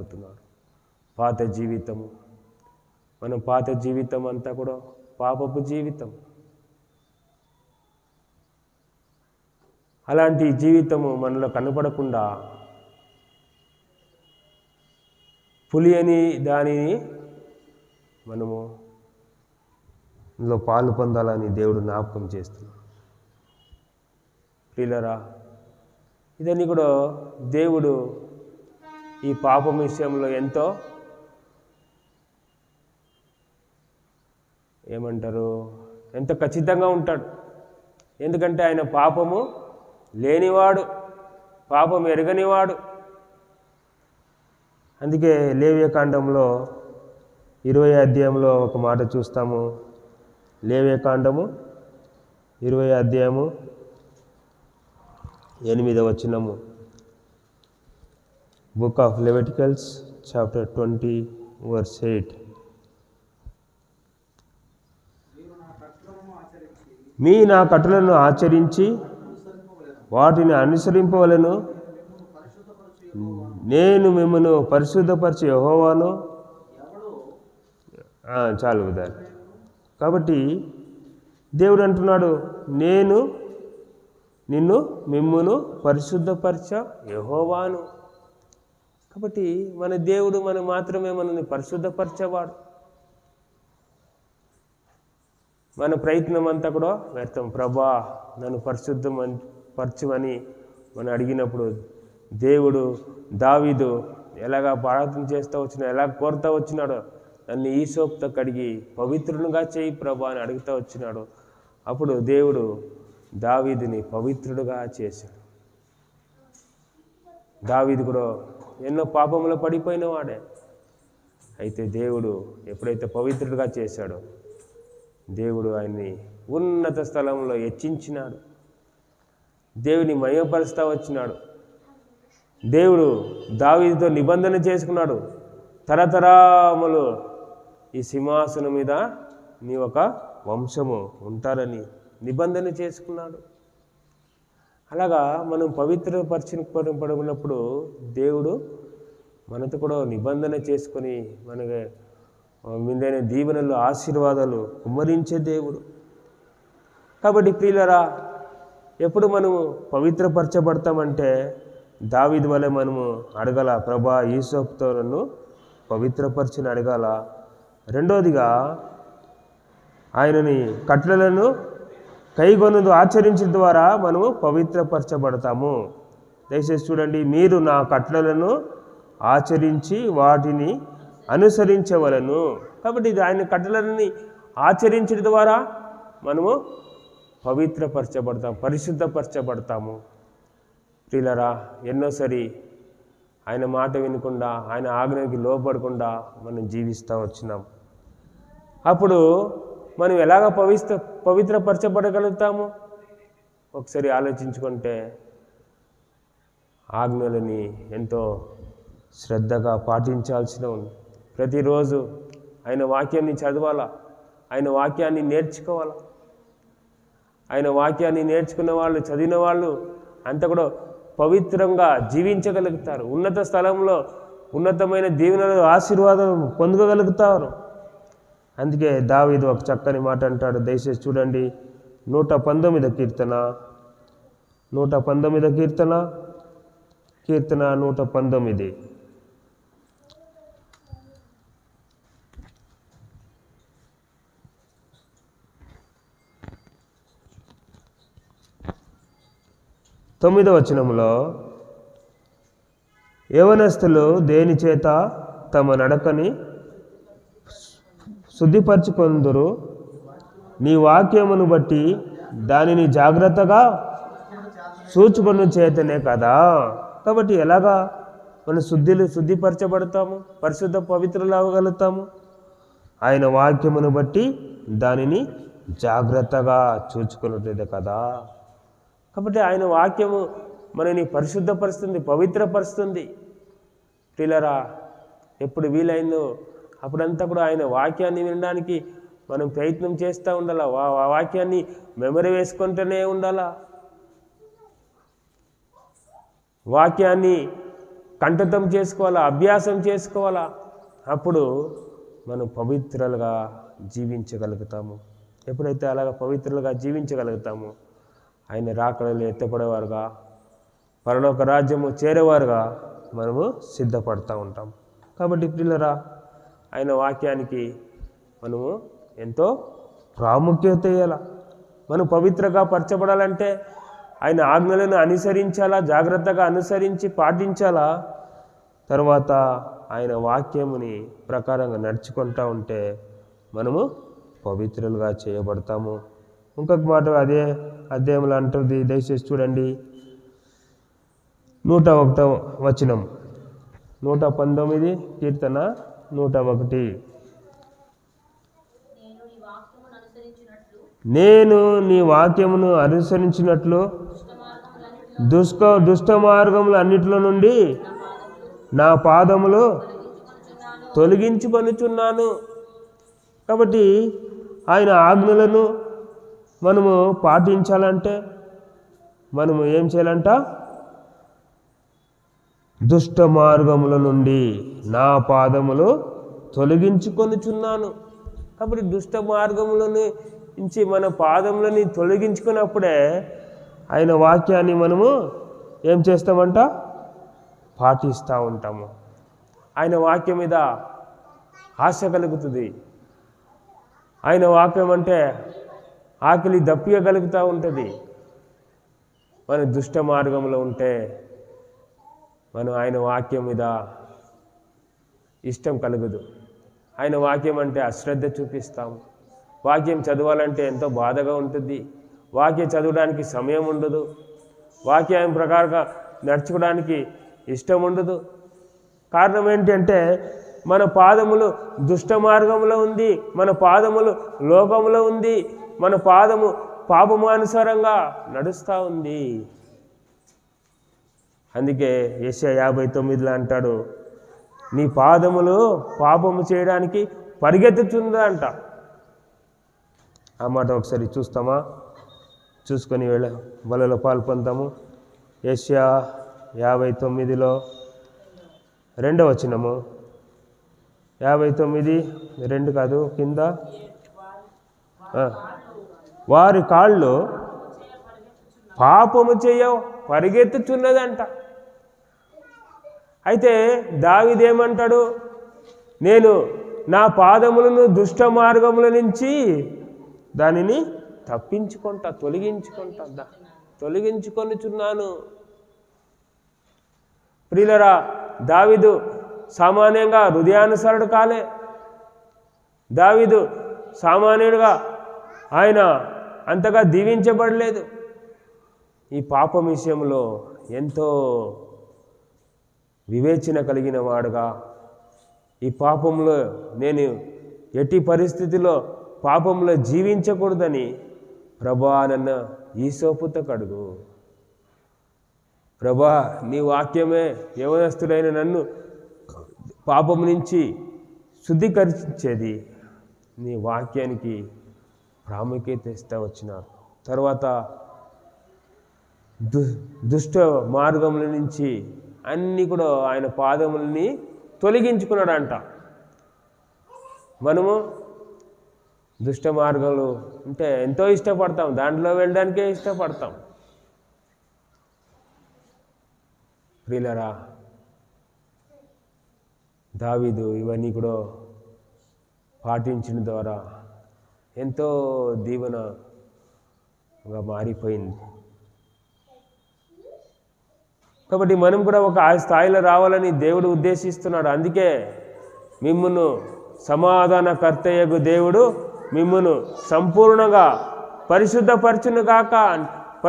కోరుతున్నాడు. పాత జీవితము, మనం పాత జీవితం అంతా కూడా పాపపు జీవితం. అలాంటి జీవితము మనలో కనపడకుండా పులి అని దానిని మనము ఇందులో పాలు పొందాలని దేవుడు జ్ఞాపకం చేస్తున్నాడు. ప్రియులారా, ఇదన్నీ కూడా దేవుడు ఈ పాపం విషయంలో ఎంతో ఎంత ఖచ్చితంగా ఉంటాడు. ఎందుకంటే ఆయన పాపము లేనివాడు, పాపం ఎరగనివాడు. అందుకే లేవ్యకాండంలో 20వ అధ్యాయంలో ఒక మాట చూస్తాము. లేవ్యకాండము 20వ అధ్యాయము 8వ వచనము. Book of Leviticus chapter 20 verse 8. మీ నా కట్టలను ఆచరించి వాటిని అనుసరింపవలెను. నేను మిమ్మను పరిశుద్ధపరిచే యెహోవాను. చాలు ఉదాహరణ. కాబట్టి దేవుడు అంటున్నాడు, నేను మిమ్మును పరిశుద్ధపరచ యెహోవాను. కాబట్టి మన దేవుడు మాత్రమే మనల్ని పరిశుద్ధపరచేవాడు. మన ప్రయత్నం అంతా కూడా వ్యర్థం. ప్రభా నన్ను పరచుమని మనం అడిగినప్పుడు దేవుడు దావీదు ఎలాగా ప్రార్థన చేస్తూ వచ్చినాడు, ఎలా కోరుతూ వచ్చినాడో, నన్ను ఈసోపుతో కడిగి పవిత్రునిగా చేయి ప్రభా అని అడుగుతూ వచ్చినాడు. అప్పుడు దేవుడు దావీదుని పవిత్రుడుగా చేశాడు. దావీదు కూడా ఎన్నో పాపములో పడిపోయిన వాడే. అయితే దేవుడు ఎప్పుడైతే పవిత్రుడుగా చేశాడో దేవుడు ఆయన్ని ఉన్నత స్థలంలో హెచ్చించినాడు. దేవుని మహిమపరుస్తూ వచ్చినాడు. దేవుడు దావీదుతో నిబంధన చేసుకున్నాడు. తరతరాములు ఈ సింహాసనం మీద నీ ఒక వంశము ఉంటారని నిబంధన చేసుకున్నాడు. అలాగా మనం పవిత్రపరచబడినప్పుడు దేవుడు మనతో కూడా నిబంధన చేసుకొని మనకి మిందైన దీవెనలు ఆశీర్వాదాలు కుమ్మరించే దేవుడు. కాబట్టి ప్రియులరా, ఎప్పుడు మనము పవిత్రపరచబడతామంటే దావీదు వలె మనము అడగాల, ప్రభా యూసఫ్తో నన్ను పవిత్రపరచని అడగాల. రెండోదిగా ఆయనని కట్టడలను కైగొనదు ఆచరించడం ద్వారా మనము పవిత్రపరచబడతాము. దయచేసి చూడండి, మీరు నా కట్టడలను ఆచరించి వాటిని అనుసరించవలను. కాబట్టి ఇది ఆయన కట్టడలని ఆచరించడం ద్వారా మనము పవిత్రపరచబడతాం, పరిశుద్ధపరచబడతాము. ప్రియులరా, ఎన్నోసారి ఆయన మాట వినకుండా, ఆయన ఆజ్ఞకి లోపడకుండా మనం జీవిస్తూ వచ్చినాం. అప్పుడు మనం ఎలాగ పవిత్రపరచబడగలుగుతాము? ఒకసారి ఆలోచించుకుంటే ఆజ్ఞలని ఎంతో శ్రద్ధగా పాటించాల్సిన ఉంది. ప్రతిరోజు ఆయన వాక్యాన్ని చదవాలా, ఆయన వాక్యాన్ని నేర్చుకోవాలా. ఆయన వాక్యాన్ని నేర్చుకున్న వాళ్ళు, చదివిన వాళ్ళు అంతా కూడా పవిత్రంగా జీవించగలుగుతారు. ఉన్నత స్థలంలో ఉన్నతమైన దీవెనలు ఆశీర్వాదం పొందగలుగుతారు. అందుకే దావీదు ఒక చక్కని మాట అంటాడు. దయచేసి చూడండి, 119వ కీర్తన 119. తొమ్మిదవ వచనంలో, యవనస్తులు దేని చేత తమ నడకని శుద్ధిపరచుకొందురు, నీ వాక్యమును బట్టి దానిని జాగ్రత్తగా చూచుకొను చేతనే కదా. కాబట్టి ఎలాగా మనం శుద్ధిపరచబడతాము, పవిత్రులు అవ్వగలుగుతాము? ఆయన వాక్యమును బట్టి దానిని జాగ్రత్తగా చూచుకున్నట్లయితే కదా. కాబట్టి ఆయన వాక్యము మనని పరిశుద్ధపరుస్తుంది, పవిత్రపరుస్తుంది. ప్రియులారా, ఎప్పుడు వీలైందో అప్పుడంతా కూడా ఆయన వాక్యాన్ని వినడానికి మనం ప్రయత్నం చేస్తూ ఉండాలా. వాక్యాన్ని మెమరీ వేసుకుంటూనే ఉండాలా. వాక్యాన్ని కంఠతం చేసుకోవాలా, అభ్యాసం చేసుకోవాలా. అప్పుడు మనం పవిత్రులుగా జీవించగలుగుతాము. ఎప్పుడైతే అలాగ పవిత్రులుగా జీవించగలుగుతామో ఆయన రాకడలో ఎత్తపడేవారుగా, పరలోక రాజ్యము చేరేవారుగా మనము సిద్ధపడుతూ ఉంటాం. కాబట్టి ప్రియులారా, ఆయన వాక్యానికి మనము ఎంతో ప్రాముఖ్యత ఇవ్వాలా. మనం పవిత్రంగా పరచబడాలంటే ఆయన ఆజ్ఞలను అనుసరించాలా, జాగ్రత్తగా అనుసరించి పాటించాలా. తర్వాత ఆయన వాక్యముని ప్రకారంగా నడుచుకుంటూ ఉంటే మనము పవిత్రులుగా చేయబడతాము. ఇంకొక మాట అదే అధ్యాయంలో అంటుంది, దయచేసి చూడండి. 101వ వచనం, 119 కీర్తన 101. నేను నీ వాక్యమును అనుసరించినట్లు దుష్ట మార్గములు అన్నిటిలో నుండి నా పాదములు తొలగించుకొనుచున్నాను. కాబట్టి ఆయన ఆజ్ఞలను మనము పాటించాలంటే మనము ఏం చేయాలంట? దుష్ట మార్గముల నుండి నా పాదములు తొలగించుకొనుచున్నాను. కాబట్టి దుష్ట మార్గములను నుంచి మన పాదములని తొలగించుకున్నప్పుడే ఆయన వాక్యాన్ని మనము ఏం చేస్తామంట? పాటిస్తూ ఉంటాము. ఆయన వాక్యం మీద ఆశ కలుగుతుంది. ఆయన వాక్యం అంటే ఆకలి దప్పియగలుగుతూ ఉంటుంది. మన దుష్ట మార్గంలో ఉంటే మనం ఆయన వాక్యం మీద ఇష్టం కలగదు. ఆయన వాక్యం అంటే అశ్రద్ధ చూపిస్తాము. వాక్యం చదవాలంటే ఎంతో బాధగా ఉంటుంది. వాక్యం చదవడానికి సమయం ఉండదు. వాక్యం ప్రకారంగా నడుచుకోవడానికి ఇష్టం ఉండదు. కారణం ఏంటంటే మన పాదములు దుష్ట మార్గంలో ఉంది, మన పాదములు లోకంలో ఉంది, మన పాదము పాపమానుసారంగా నడుస్తూ ఉంది. అందుకే యెషయా 59లో అంటాడు, నీ పాదములు పాపము చేయడానికి పరిగెత్తుతుందా అంట. ఆ మాట ఒకసారి చూస్తామా? చూసుకొని బలలో పాల్పొందాము. యెషయా 59లో 2వ వచనము, 59:2 కాదు, కింద వారి కాళ్ళు పాపము చేయ పరిగెత్తుచున్నదంట. అయితే దావీదేమంటాడు? నేను నా పాదములను దుష్ట మార్గముల నుంచి దానిని తొలగించుకొనుచున్నాను. ప్రియులరా, దావీదు సామాన్యంగా హృదయానుసారుడు కాలే. దావీదు సామాన్యుడిగా ఆయన అంతగా దీవించబడలేదు. ఈ పాపం విషయంలో ఎంతో వివేచన కలిగిన వాడుగా, ఈ పాపంలో నేను ఎట్టి పరిస్థితిలో పాపంలో జీవించకూడదని, ప్రభా నన్ను ఈ సోపుతో కడుగు, ప్రభా నీ వాక్యమే యవనస్తుడైన నన్ను పాపం నుంచి శుద్ధీకరించేది, నీ వాక్యానికి ప్రాముఖ్యత ఇస్తూ వచ్చినారు. తర్వాత దుష్ట మార్గముల నుంచి అన్నీ కూడా ఆయన పాదములని తొలగించుకున్నాడంట. మనము దుష్ట మార్గాలు అంటే ఎంతో ఇష్టపడతాం, దాంట్లో వెళ్ళడానికే ఇష్టపడతాం. ప్రియులరా, దావీదు ఇవన్నీ కూడా పాటించిన ద్వారా ఎంతో దీవెనగా మారిపోయింది. కాబట్టి మనం కూడా ఒక ఆ స్థాయిలో రావాలని దేవుడు ఉద్దేశిస్తున్నాడు. అందుకే మిమ్మును సమాధానకర్తయ్యగు దేవుడు మిమ్మును సంపూర్ణంగా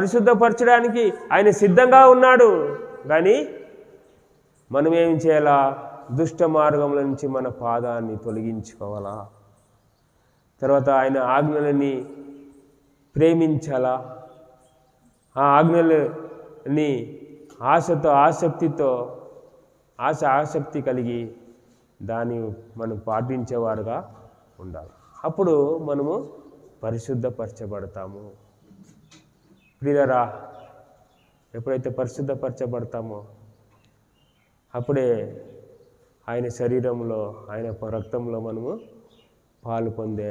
పరిశుద్ధపరచడానికి ఆయన సిద్ధంగా ఉన్నాడు. కానీ మనం ఏం చేయాలా? దుష్ట మార్గముల నుంచి మన పాదాన్ని తొలగించుకోవాలా. తర్వాత ఆయన ఆజ్ఞలని ప్రేమించాలా. ఆ ఆజ్ఞలని ఆసక్తి కలిగి దాన్ని మనం పాటించేవారుగా ఉండాలి. అప్పుడు మనము పరిశుద్ధపరచబడతాము. ప్రియులరా, ఎప్పుడైతే పరిశుద్ధపరచబడతామో అప్పుడే ఆయన శరీరంలో, ఆయన రక్తంలో మనము పాలు పొందే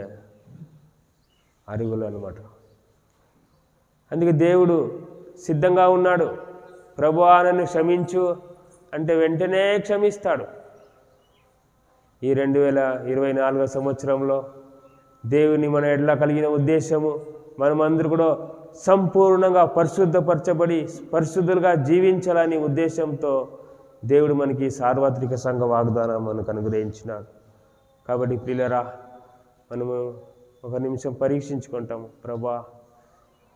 అరుగులు అన్నమాట. అందుకే దేవుడు సిద్ధంగా ఉన్నాడు. ప్రభువా నన్ను క్షమించు అంటే వెంటనే క్షమిస్తాడు. ఈ 2024 సంవత్సరంలో దేవుని మన ఎడ్ల కలిగిన ఉద్దేశము మనమందరూ కూడా సంపూర్ణంగా పరిశుద్ధపరచబడి పరిశుద్ధులుగా జీవించాలని ఉద్దేశంతో దేవుడు మనకి సార్వత్రిక సంఘ వాగ్దానం మనకు అనుగ్రహించినాడు. కాబట్టి ప్రియులరా, మనము ఒక నిమిషం పరీక్షించుకుంటాము. ప్రభా,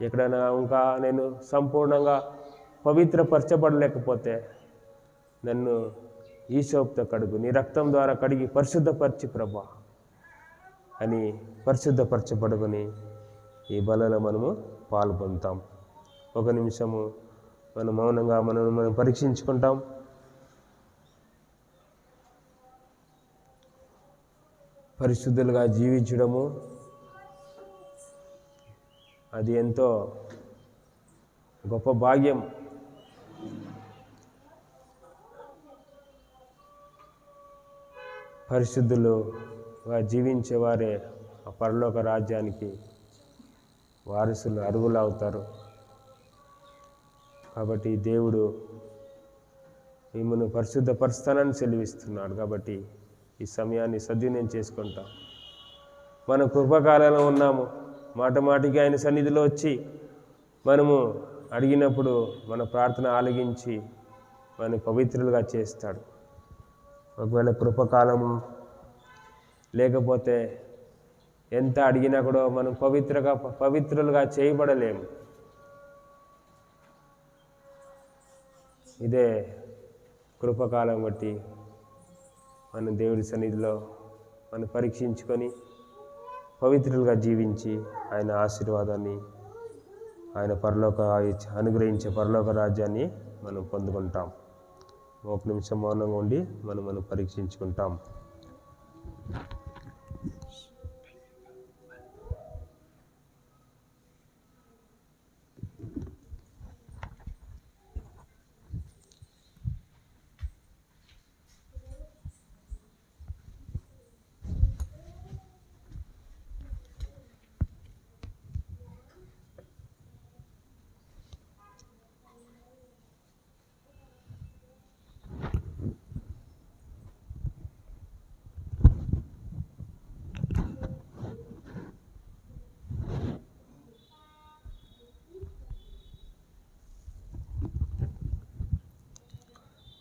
ఎక్కడైనా ఇంకా నేను సంపూర్ణంగా పవిత్రపరచబడలేకపోతే నన్ను ఈ సోపుతో కడుగు, నీ రక్తం ద్వారా కడిగి పరిశుద్ధపరిచి ప్రభా అని పరిశుద్ధపరచబడుకొని ఈ బలలో మనము పాలు పొందుతాం. ఒక నిమిషము మనం మౌనంగా మనం పరీక్షించుకుంటాం. పరిశుద్ధులుగా జీవించడము అది ఎంతో గొప్ప భాగ్యం. పరిశుద్ధులుగా జీవించేవారే ఆ పరలోక రాజ్యానికి వారసులు, అర్హులు అవుతారు. కాబట్టి దేవుడు మిమ్మల్ని పరిశుద్ధపరుస్తానని సెలవిస్తున్నాడు. కాబట్టి ఈ సమయాన్ని సద్వినియోగం చేసుకుంటాం. మన కృపకాలంలో ఉన్నాము. మాటికి ఆయన సన్నిధిలో వచ్చి మనము అడిగినప్పుడు మన ప్రార్థన ఆలగించి మన పవిత్రులుగా చేస్తాడు. ఒకవేళ కృపకాలము లేకపోతే ఎంత అడిగినా కూడా మనం పవిత్రులుగా చేయబడలేము. ఇదే కృపకాలం బట్టి మన దేవుడి సన్నిధిలో మనం పరీక్షించుకొని పవిత్రులుగా జీవించి ఆయన ఆశీర్వాదాన్ని, ఆయన అనుగ్రహించే పరలోక రాజ్యాన్ని మనం పొందుకుంటాం. ఒక నిమిషం మౌనంగా ఉండి మనం పరీక్షించుకుంటాం.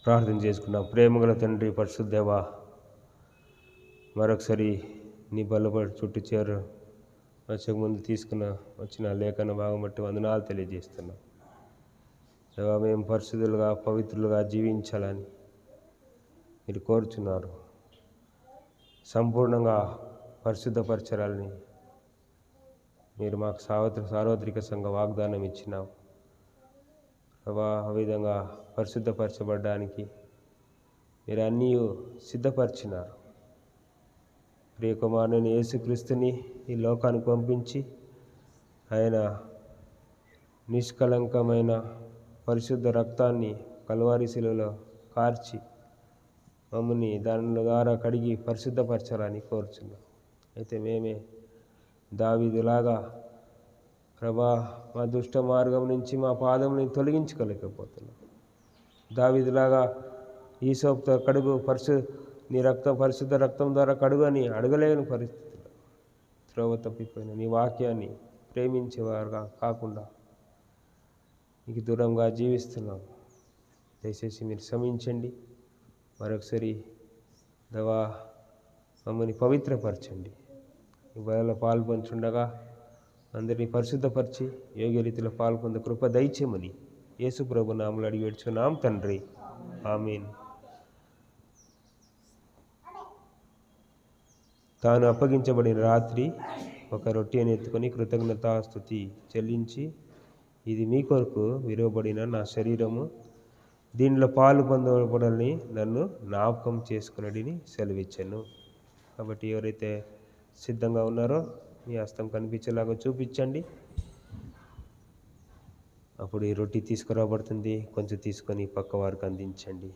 ప్రార్థన చేసుకున్నాం. ప్రేమగల తండ్రి, పరిశుద్ధదేవా, మరొకసారి నీ బలపడి చుట్టూ వచ్చే ముందు వచ్చిన లేఖన భాగం బట్టి వందనాలు తెలియజేస్తున్నాం. దేవా, మేము పరిశుద్ధులుగా పవిత్రులుగా జీవించాలని మీరు కోరుచున్నారు. సంపూర్ణంగా పరిశుద్ధపరచాలని మీరు మాకు సార్వత్రిక సంఘ వాగ్దానం ఇచ్చినావు. ప్రభా, ఆ విధంగా పరిశుద్ధపరచబడడానికి మీరు అన్నీ సిద్ధపరిచినారు. ప్రియకుమారుని యేసుక్రీస్తుని ఈ లోకానికి పంపించి ఆయన నిష్కలంకమైన పరిశుద్ధ రక్తాన్ని కలువరి శిలువలో కార్చి మమ్మల్ని దాని ద్వారా కడిగి పరిశుద్ధపరచాలని కోరుచున్నాం. అయితే మేమే దావీదులాగా ప్రభా, మా దుష్ట మార్గం నుంచి మా పాదముని తొలగించుకోలేకపోతున్నాం. దావీదులాగా ఈ సోపుతో కడుగు, నీ పరిశుద్ధ రక్తం ద్వారా కడుగు అని అడగలేని పరిస్థితుల్లో త్రోవ తప్పిపోయిన నీ వాక్యాన్ని ప్రేమించేవారుగా కాకుండా నీకు దూరంగా జీవిస్తున్నాం. దయచేసి మీరు క్షమించండి. మరొకసారి దేవా, మమ్మల్ని పవిత్రపరచండి. ఈ బలలో పాల్పంచుండగా అందరినీ పరిశుద్ధపరిచి యోగ్య రీతిలో పాల్పొంద కృప దయచేయమని యేసు ప్రభు నామములో అడిగి వేడుచున్నాం తండ్రి. ఆమేన్. తాను అప్పగించబడిన రాత్రి ఒక రొట్టెని ఎత్తుకొని కృతజ్ఞతాస్తుతి చెల్లించి, ఇది మీ కొరకు విరువబడిన నా శరీరము, దీనిలో పాలు పొందబడాలని నన్ను జ్ఞాపకం చేసుకునడిని సెలవిచ్చాను. కాబట్టి ఎవరైతే సిద్ధంగా ఉన్నారో మీ హస్తం కనిపించేలాగా చూపించండి. అప్పుడు ఈ రొట్టె తీసుకురాబడుతుంది. కొంచెం తీసుకొని పక్క వారికి అందించండి.